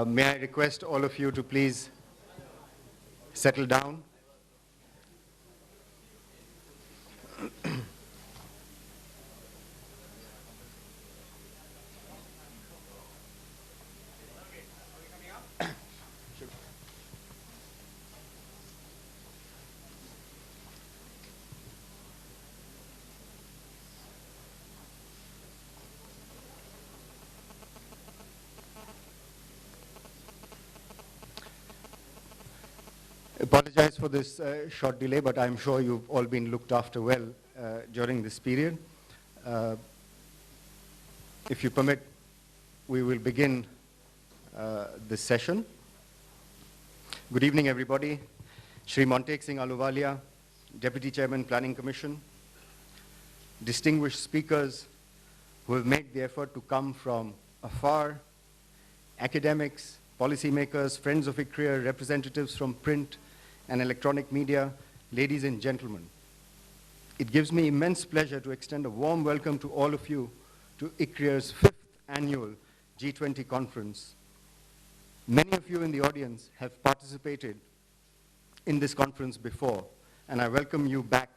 May I request all of you to please settle down? Apologize for this short delay, but I'm sure you've all been looked after well during this period. If you permit, we will begin this session. Good evening, everybody. Shri Montek Singh Ahluwalia, Deputy Chairman, Planning Commission, distinguished speakers who have made the effort to come from afar, academics, policymakers, friends of ICRIER, representatives from print and electronic media, ladies and gentlemen. It gives me immense pleasure to extend a warm welcome to all of you to ICRIER's 5th annual G20 conference. Many of you in the audience have participated in this conference before, and I welcome you back.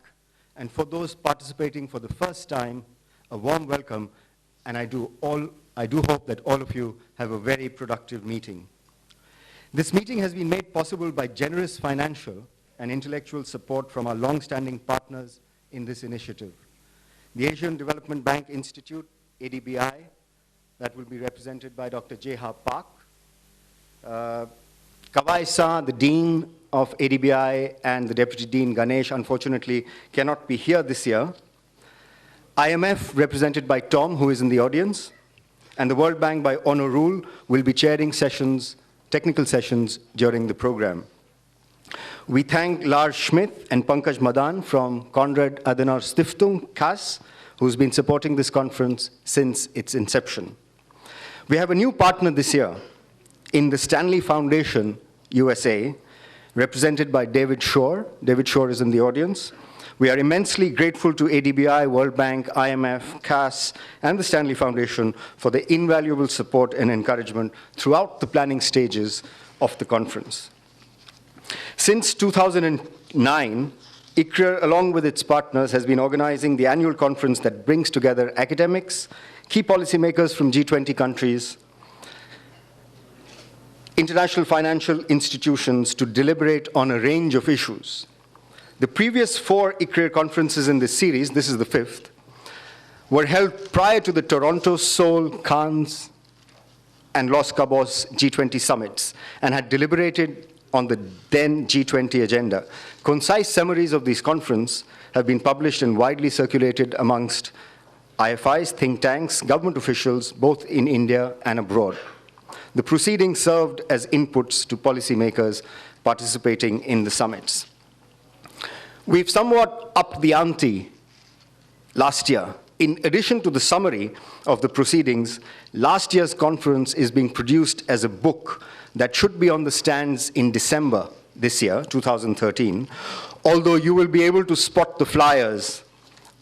And for those participating for the first time, a warm welcome, and I do hope that all of you have a very productive meeting. This meeting has been made possible by generous financial and intellectual support from our long-standing partners in this initiative. The Asian Development Bank Institute, ADBI, that will be represented by Dr. Jeha Park. Kawai Sa, the Dean of ADBI, and the Deputy Dean Ganesh, unfortunately, cannot be here this year. IMF, represented by Tom, who is in the audience, and the World Bank by Honorul will be chairing sessions, technical sessions during the program. We thank Lars Schmidt and Pankaj Madan from Konrad Adenauer Stiftung, KAS, who's been supporting this conference since its inception. We have a new partner this year in the Stanley Foundation, USA, represented by David Shore. David Shore is in the audience. We are immensely grateful to ADBI, World Bank, IMF, KAS, and the Stanley Foundation for the invaluable support and encouragement throughout the planning stages of the conference. Since 2009, ICRIER, along with its partners, has been organizing the annual conference that brings together academics, key policymakers from G20 countries, international financial institutions to deliberate on a range of issues. The previous 4 ICRIER conferences in this series, this is the 5th, were held prior to the Toronto, Seoul, Cannes, and Los Cabos G20 summits and had deliberated on the then G20 agenda. Concise summaries of these conferences have been published and widely circulated amongst IFIs, think tanks, government officials, both in India and abroad. The proceedings served as inputs to policymakers participating in the summits. We've somewhat upped the ante last year. In addition to the summary of the proceedings, last year's conference is being produced as a book that should be on the stands in December this year, 2013, although you will be able to spot the flyers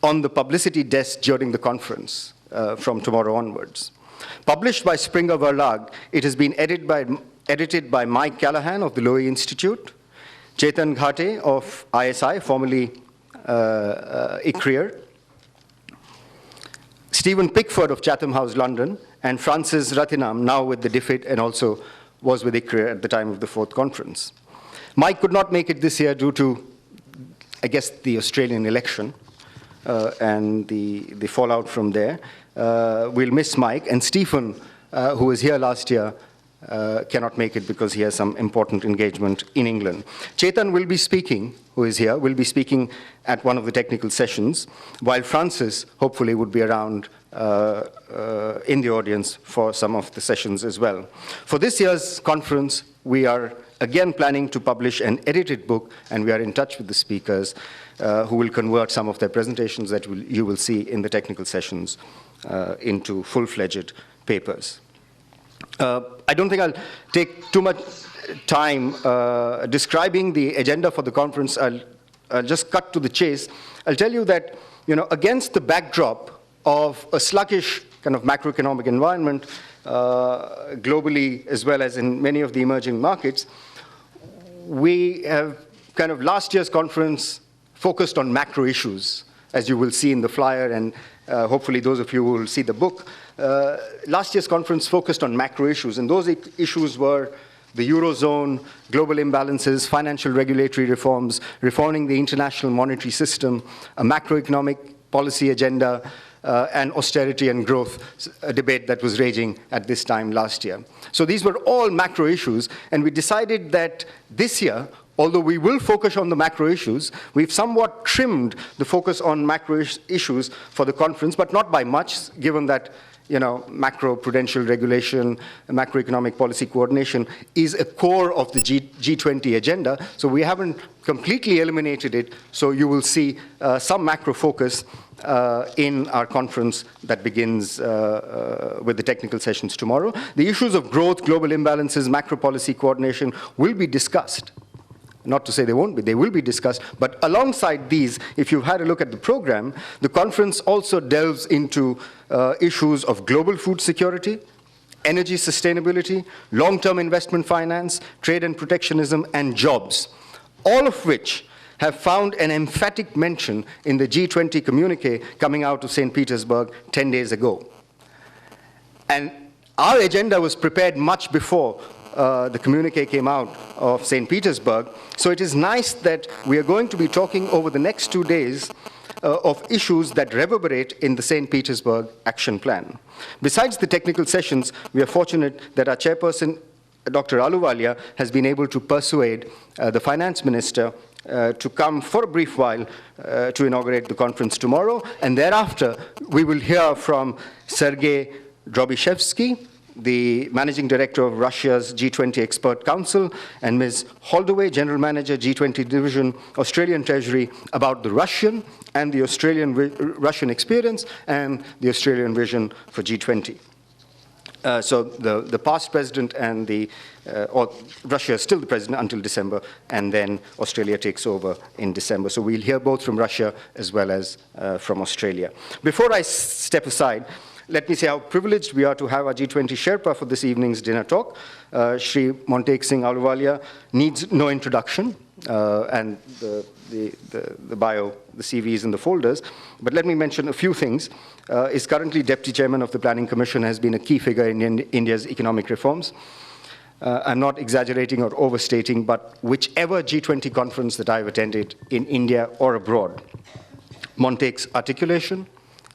on the publicity desk during the conference from tomorrow onwards. Published by Springer Verlag, it has been edited by Mike Callahan of the Lowy Institute, Chetan Ghate of ISI, formerly ICRIER, Stephen Pickford of Chatham House, London, and Francis Rathinam, now with the DFID and also was with ICRIER at the time of the 4th conference. Mike could not make it this year due to, I guess, the Australian election and the fallout from there. We'll miss Mike, and Stephen, who was here last year, cannot make it because he has some important engagement in England. Chetan will be speaking, who is here, will be speaking at one of the technical sessions, while Francis, hopefully, would be around in the audience for some of the sessions as well. For this year's conference, we are again planning to publish an edited book, and we are in touch with the speakers who will convert some of their presentations that you will see in the technical sessions into full-fledged papers. I don't think I'll take too much time describing the agenda for the conference. I'll just cut to the chase. I'll tell you that, against the backdrop of a sluggish kind of macroeconomic environment, globally as well as in many of the emerging markets, we have kind of last year's conference focused on macro issues, as you will see in the flyer, and hopefully those of you who will see the book. Last year's conference focused on macro issues, and those issues were the Eurozone, global imbalances, financial regulatory reforms, reforming the international monetary system, a macroeconomic policy agenda, and austerity and growth, a debate that was raging at this time last year. So these were all macro issues, and we decided that this year, although we will focus on the macro issues, we've somewhat trimmed the focus on macro issues for the conference, but not by much, given that macro-prudential regulation, macroeconomic policy coordination is a core of the G20 agenda. So we haven't completely eliminated it. So you will see some macro focus in our conference that begins with the technical sessions tomorrow. The issues of growth, global imbalances, macro policy coordination will be discussed. Not to say they won't be, they will be discussed, but alongside these, if you've had a look at the program, the conference also delves into issues of global food security, energy sustainability, long-term investment finance, trade and protectionism, and jobs, all of which have found an emphatic mention in the G20 communique coming out of St. Petersburg 10 days ago. And our agenda was prepared much before the communique came out of St. Petersburg. So it is nice that we are going to be talking over the next 2 days of issues that reverberate in the St. Petersburg Action Plan. Besides the technical sessions, we are fortunate that our chairperson, Dr. Ahluwalia, has been able to persuade the finance minister to come for a brief while to inaugurate the conference tomorrow. And thereafter, we will hear from Sergei Drobyshevsky, the Managing Director of Russia's G20 Expert Council, and Ms. Holdaway, General Manager, G20 Division, Australian Treasury, about the Russian and the Russian experience and the Australian vision for G20. So the past president and or Russia is still the president until December, and then Australia takes over in December. So we'll hear both from Russia as well as from Australia. Before I step aside, let me say how privileged we are to have our G20 Sherpa for this evening's dinner talk. Shri Montek Singh Ahluwalia needs no introduction, and the bio, the CV is in the folders. But let me mention a few things. Is currently Deputy Chairman of the Planning Commission, has been a key figure in India's economic reforms. I'm not exaggerating or overstating, but whichever G20 conference that I've attended in India or abroad, Montek's articulation,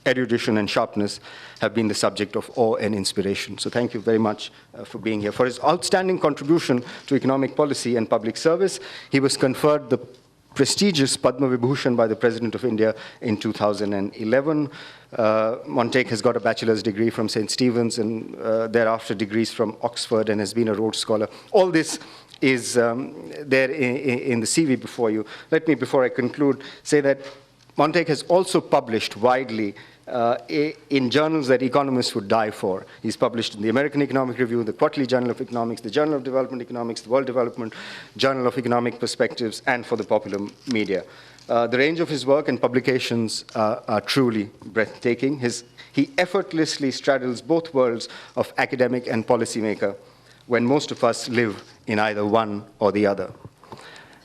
erudition, and sharpness have been the subject of awe and inspiration. So thank you very much for being here. For his outstanding contribution to economic policy and public service, he was conferred the prestigious Padma Vibhushan by the President of India in 2011. Montek has got a bachelor's degree from St. Stephen's and thereafter degrees from Oxford, and has been a Rhodes Scholar. All this is there in the CV before you. Let me, before I conclude, say that Montek has also published widely in journals that economists would die for. He's published in the American Economic Review, the Quarterly Journal of Economics, the Journal of Development Economics, the World Development Journal of Economic Perspectives, and for the popular media. The range of his work and publications are truly breathtaking. He effortlessly straddles both worlds of academic and policymaker, when most of us live in either one or the other.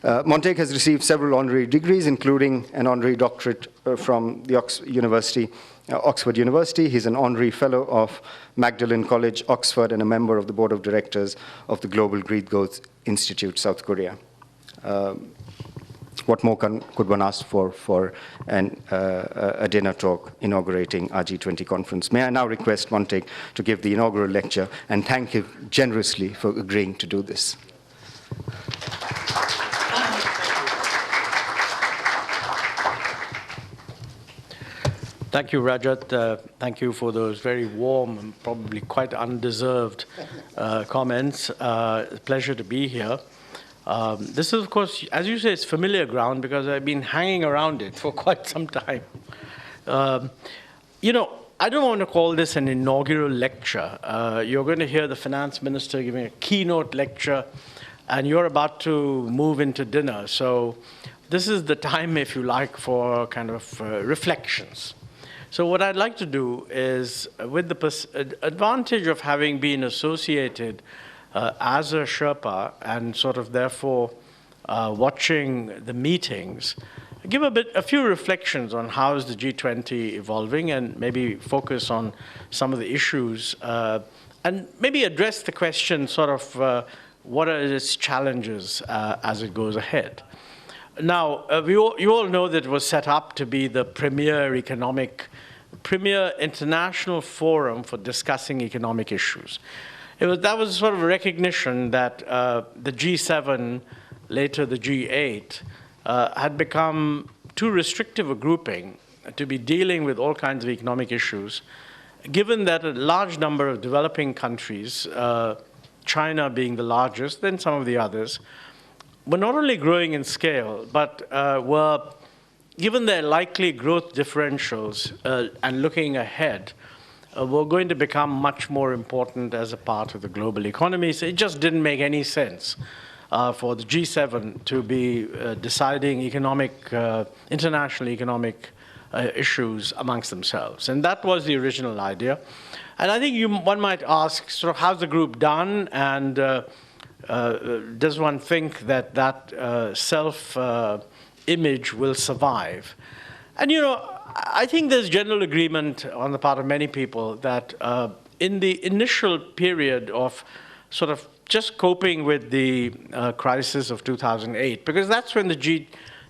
Montek has received several honorary degrees, including an honorary doctorate from the Oxford University. He's an honorary fellow of Magdalen College, Oxford, and a member of the board of directors of the Global Greek Growth Institute, South Korea. What more could one ask for a dinner talk inaugurating our G20 conference? May I now request Montek to give the inaugural lecture and thank him generously for agreeing to do this. Thank you, Rajat. Thank you for those very warm and probably quite undeserved comments. Pleasure to be here. This is, of course, as you say, it's familiar ground because I've been hanging around it for quite some time. You know, I don't want to call this an inaugural lecture. You're going to hear the finance minister giving a keynote lecture, and you're about to move into dinner. So this is the time, if you like, for kind of reflections. So what I'd like to do is, with the advantage of having been associated as a Sherpa and sort of therefore watching the meetings, give a few reflections on how is the G20 evolving and maybe focus on some of the issues and maybe address the question sort of what are its challenges as it goes ahead. Now, you all know that it was set up to be the premier international forum for discussing economic issues. That was sort of a recognition that the G7, later the G8, had become too restrictive a grouping to be dealing with all kinds of economic issues, given that a large number of developing countries, China being the largest, then some of the others, were not only growing in scale, but were, given their likely growth differentials and looking ahead, were going to become much more important as a part of the global economy. So it just didn't make any sense for the G7 to be deciding international economic issues amongst themselves. And that was the original idea. And I think one might ask, sort of, how's the group done? And does one think that that self-image will survive? And, you know, I think there's general agreement on the part of many people that in the initial period of sort of just coping with the crisis of 2008, because that's when the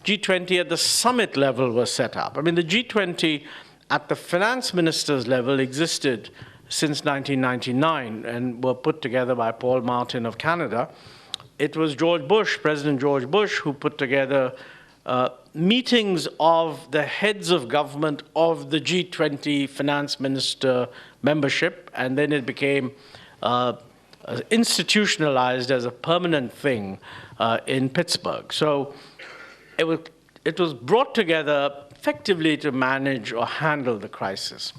G20 at the summit level was set up. I mean, the G20 at the finance ministers level existed since 1999 and were put together by Paul Martin of Canada. It was President George Bush, who put together meetings of the heads of government of the G20 finance minister membership, and then it became institutionalized as a permanent thing in Pittsburgh. So it was brought together effectively to manage or handle the crisis.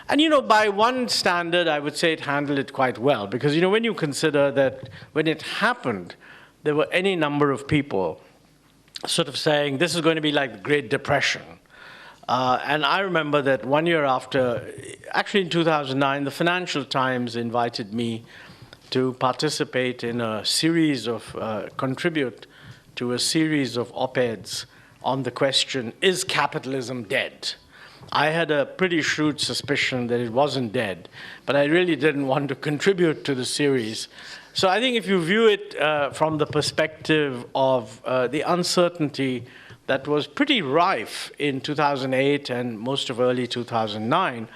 And, you know, by one standard, I would say it handled it quite well, because, you know, when you consider that when it happened, there were any number of people sort of saying this is going to be like the Great Depression. And I remember that 1 year after, actually in 2009, the Financial Times invited me to participate in a series of, contribute to a series of op-eds on the question, is capitalism dead? I had a pretty shrewd suspicion that it wasn't dead, but I really didn't want to contribute to the series. So I think if you view it from the perspective of the uncertainty that was pretty rife in 2008 and most of early 2009,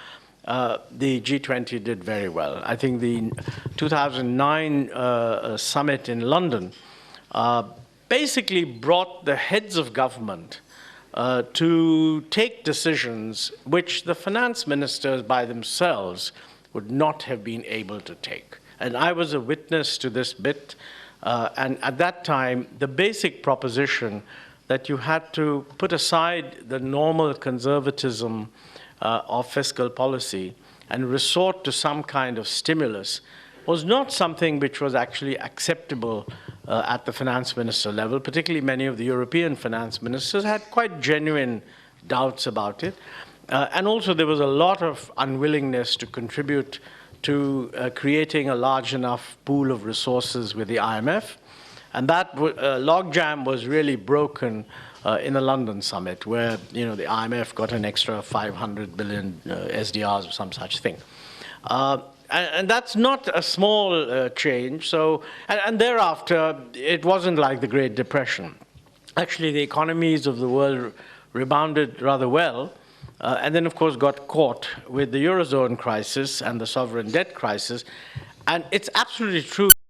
the G20 did very well. I think the 2009 summit in London basically brought the heads of government to take decisions which the finance ministers by themselves would not have been able to take. And I was a witness to this bit. And at that time, the basic proposition that you had to put aside the normal conservatism of fiscal policy and resort to some kind of stimulus was not something which was actually acceptable at the finance minister level. Particularly many of the European finance ministers had quite genuine doubts about it. And also there was a lot of unwillingness to contribute to creating a large enough pool of resources with the IMF. And that logjam was really broken in the London summit, where, you know, the IMF got an extra 500 billion SDRs or some such thing. And that's not a small change. So, and thereafter, it wasn't like the Great Depression. Actually, the economies of the world rebounded rather well, and then, of course, got caught with the Eurozone crisis and the sovereign debt crisis. And it's absolutely true